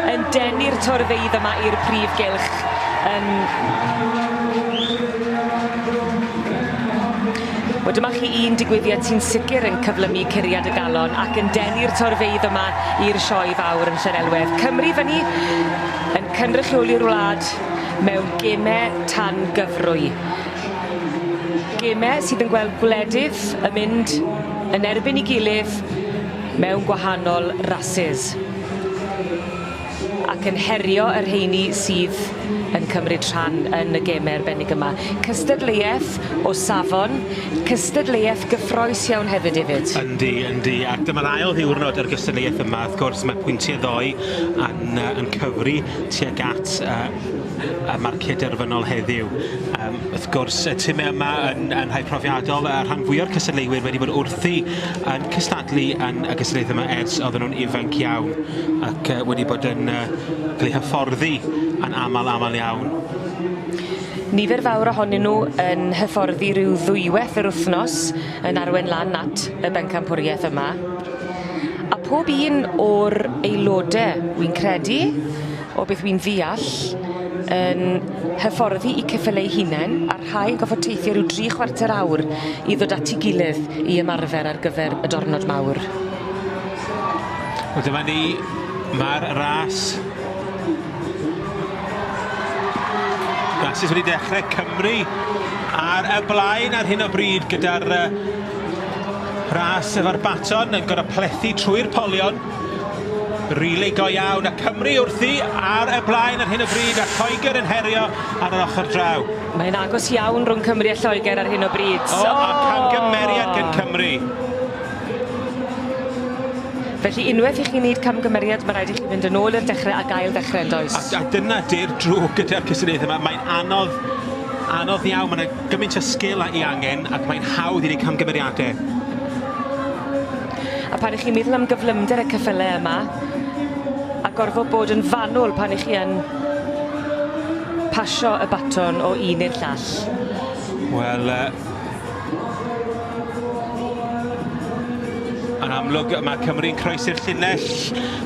Yn denu'r torfeidd yma i'r prif gylch. Wel, dyma chi un digwyddiad sy'n sicr yn cyflymu curiad y galon ac yn denu'r torfeidd yma i'r sioe fawr yn Llanelwedd. Cymru fyny yn cynrychioli'r wlad mewn gemau tan gyfrwy. Gemau sydd yn gweld gwledydd yn mynd yn erbyn ei gilydd mewn gwahanol rasys. Ac yn herio yr rheini sydd yn cymryd rhan yn y gemau arbennig yma. Cystadleuaeth o safon, cystadleuaeth gyffrous iawn hefyd hefyd. Yndi. Ac dyma'r ail ddiwrnod yr gystadleuaeth yma. Wrth gwrs, mae pwyntiau ddoi yn cyfri tuag at y marciau derfynol heddiw. Wrth gwrs, y timau yma yn rhai profiadol. Rhan fwyaf o'r cystadleuwyr wedi bod wrthi yn cystadlu yn y gystadleuaeth yma ers oedden nhw'n ifanc iawn ac wedi bod yn cael eu hyfforddi yn amal iawn. Nifer fawr ohonyn nhw yn hyfforddi rhyw ddwywaith yr wythnos yn arwain lan at y bencampwriaeth yma. A pob un o'r aelodau, wy'n credu, o beth wy'n ddeall, yn hyfforddi i ceffylau hunain, a rhai yn goffod teithio rhyw 3/4 awr i ddod at ei gilydd i ymarfer ar gyfer y diwrnod mawr. Wel, dyma ni, mae'r rasys wedi dechrau. Cymru ar y blaen ar hyn o bryd gyda'r ras efo'r baton yn gorau plethu trwy'r polion. Rili go iawn, a Cymru wrthi ar y blaen ar hyn o bryd, a Lloegr yn herio ar yr ochr draw. Mae'n agos iawn rhwng Cymru a Lloegr ar hyn o bryd. A camgymeriad gan Cymru. Felly unwaith i chi wneud camgymeriad, mae rhaid i chi fynd yn ôl i'r dechrau a gael dechrau yn does. A dyna di'r drwg gyda'r cystadleuaeth yma. Mae'n anodd iawn, mae'n gymaint o sgil i angen ac mae'n hawdd i wneud camgymeriadau. A pan ych chi'n meddwl am gyflymder y ceffylau yma, a gorfod bod yn fanwl pan ych chi yn pasio y baton o un i'r llall. Wel, yn amlwg mae Cymru'n croesi'r llinell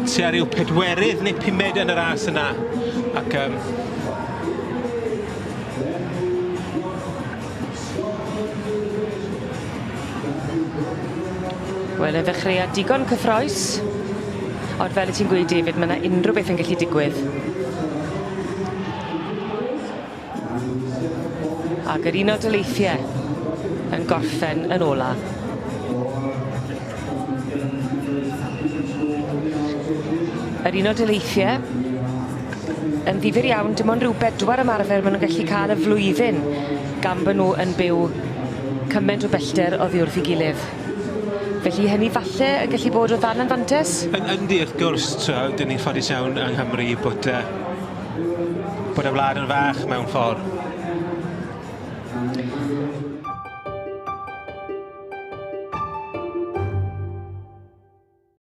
tua ryw 4 neu 5 yn y ras yna. Ac Wel, y ddechreuad digon cyffroes, ond fel y ti'n gweud, David, mae yna unrhyw beth yn gallu digwydd. Ac yr un o daleithiau yn gorffen yn ola. Yr un o daleithiau yn ddifyr iawn, dim ond rhyw 4 ymarfer maen nhw'n gallu cael y flwyddyn gan bod nhw yn byw cymaint o bellter oddi wrth ei gilydd. Felly hynny falle yn gallu bod o ddan yn fantes? Yndi, wrth gwrs, dyn ni'n ffodus iawn yng Nghymru bod y wlad yn fach mewn ffordd.